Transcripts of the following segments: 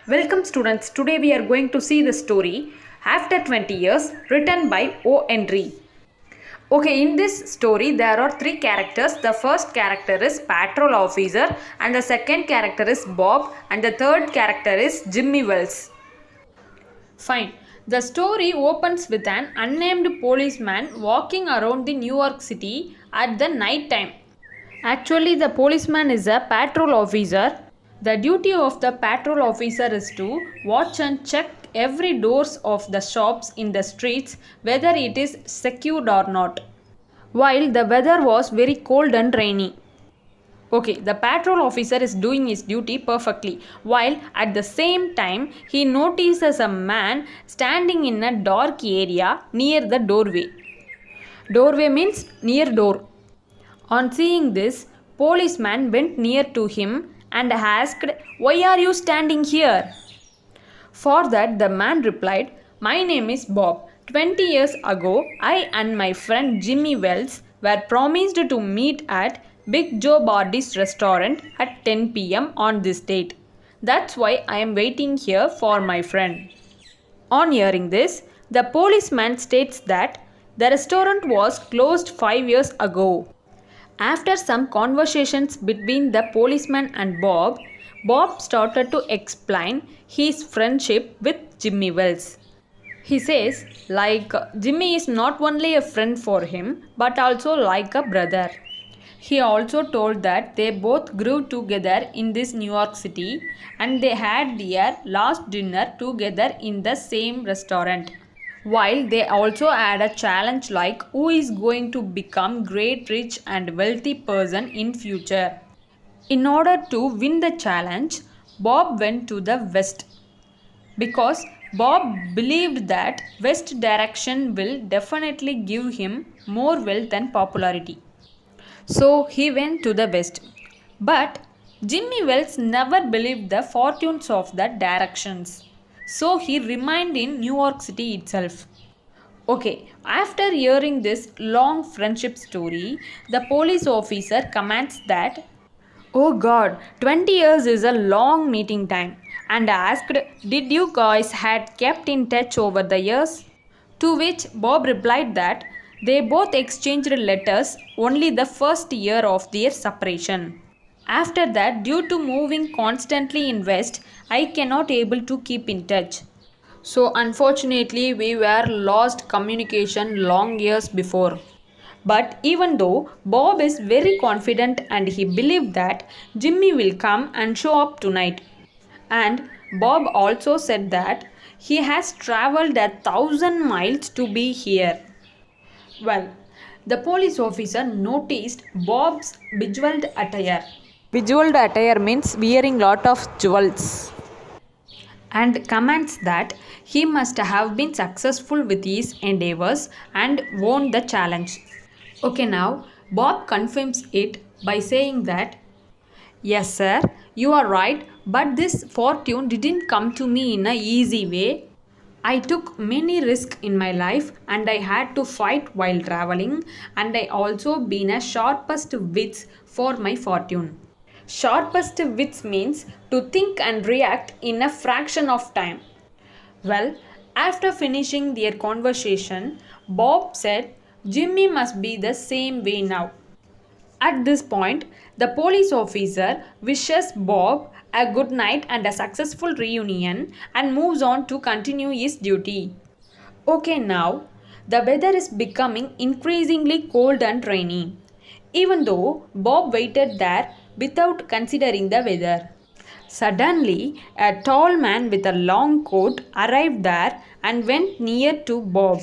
Welcome students, today we are going to see the story After 20 Years written by O.Henry. Okay, in this story there are three characters. The first character is patrol officer and the second character is Bob and the third character is Jimmy Wells. Fine. The story opens with an unnamed policeman walking around the New York City at the night time. Actually, the policeman is a patrol officer. The duty of the patrol officer is to watch and check every doors of the shops in the streets whether it is secured or not. While the weather was very cold and rainy. Okay, the patrol officer is doing his duty perfectly, while at the same time he notices a man standing in a dark area near the doorway. Doorway means near door. On seeing this, policeman went near to him and asked, "Why are you standing here?" For that the man replied, "My name is Bob. 20 years ago, I and my friend Jimmy Wells were promised to meet at Big Joe Bardy's restaurant at 10 p.m. on this date. That's why I am waiting here for my friend." On hearing this, the policeman states that the restaurant was closed 5 years ago. After some conversations between the policeman and Bob, Bob started to explain his friendship with Jimmy Wells. He says, Jimmy is not only a friend for him, but also like a brother. He also told that they both grew together in this New York City and they had their last dinner together in the same restaurant. While they also had a challenge like who is going to become great rich and wealthy person in future. In order to win the challenge, Bob went to the west because Bob believed that west direction will definitely give him more wealth and popularity. So he went to the west. But Jimmy Wells never believed the fortunes of the directions. So he remained in New York City itself. Okay, after hearing this long friendship story, the police officer comments that, "Oh God, 20 years is a long meeting time," and asked, "Did you guys had kept in touch over the years?" To which Bob replied that they both exchanged letters only the first year of their separation. After that, due to moving constantly in west, I cannot able to keep in touch. So unfortunately we were lost communication long years before. But even though Bob is very confident and he believed that Jimmy will come and show up tonight. And Bob also said that he has travelled 1,000 miles to be here. Well, the police officer noticed Bob's bejeweled attire. Bejeweled attire means wearing lot of jewels. And comments that he must have been successful with his endeavors and won the challenge. Okay, now Bob confirms it by saying that, "Yes sir, you are right, but this fortune didn't come to me in a easy way. I took many risks in my life and I had to fight while traveling, and I also been a sharpest wits for my fortune." Sharpest wits means to think and react in a fraction of time. Well, after finishing their conversation, Bob said Jimmy must be the same way now. At this point, the police officer wishes Bob a good night and a successful reunion and moves on to continue his duty. Okay, now the weather is becoming increasingly cold and rainy. Even though Bob waited there without considering the weather. Suddenly, a tall man with a long coat arrived there and went near to Bob.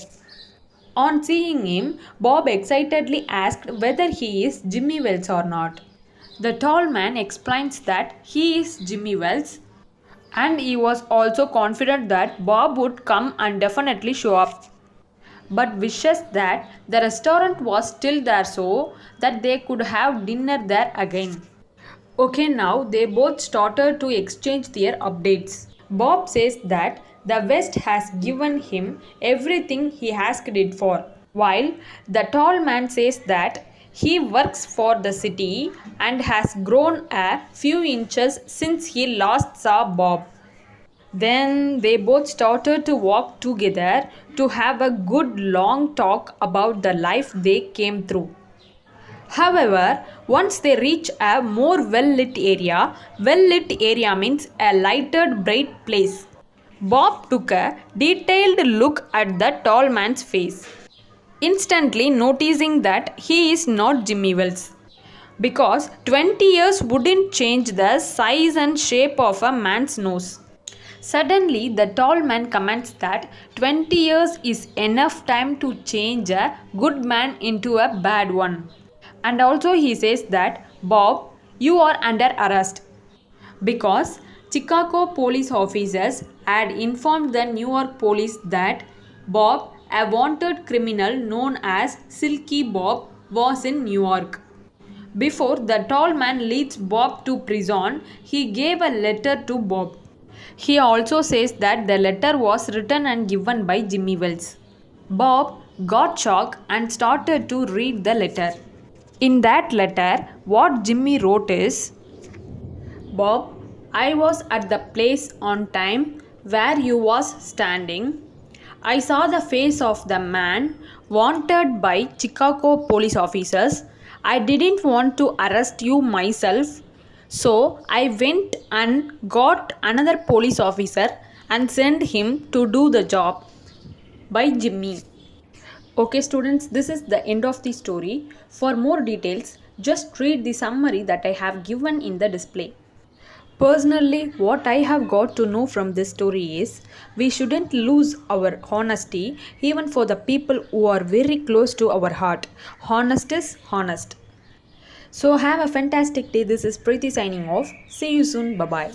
On seeing him, Bob excitedly asked whether he is Jimmy Wells or not. The tall man explains that he is Jimmy Wells and he was also confident that Bob would come and definitely show up, but wishes that the restaurant was still there so that they could have dinner there again. Okay, now they both started to exchange their updates. Bob says that the West has given him everything he asked it for, while the tall man says that he works for the city and has grown a few inches since he last saw Bob. Then they both started to walk together to have a good long talk about the life they came through. However, once they reach a more well lit area means a lighted, bright place. Bob took a detailed look at the tall man's face, instantly noticing that he is not Jimmy Wells. Because 20 years wouldn't change the size and shape of a man's nose. Suddenly, the tall man comments that 20 years is enough time to change a good man into a bad one. And also, he says that, Bob, you are under arrest. Because Chicago police officers had informed the New York police that Bob, a wanted criminal known as Silky Bob, was in New York. Before the tall man leads Bob to prison, he gave a letter to Bob. He also says that the letter was written and given by Jimmy Wells. Bob got shocked and started to read the letter. In that letter, what Jimmy wrote is, Bob, I was at the place on time where you was standing. I saw the face of the man wanted by Chicago police officers. I didn't want to arrest you myself, so I went and got another police officer and sent him to do the job. By Jimmy. Okay students, this is the end of the story. For more details, just read the summary that I have given in the display. Personally, what I have got to know from this story is we shouldn't lose our honesty even for the people who are very close to our heart. Honest is honest. So have a fantastic day. This is Preeti signing off. See you soon. Bye bye.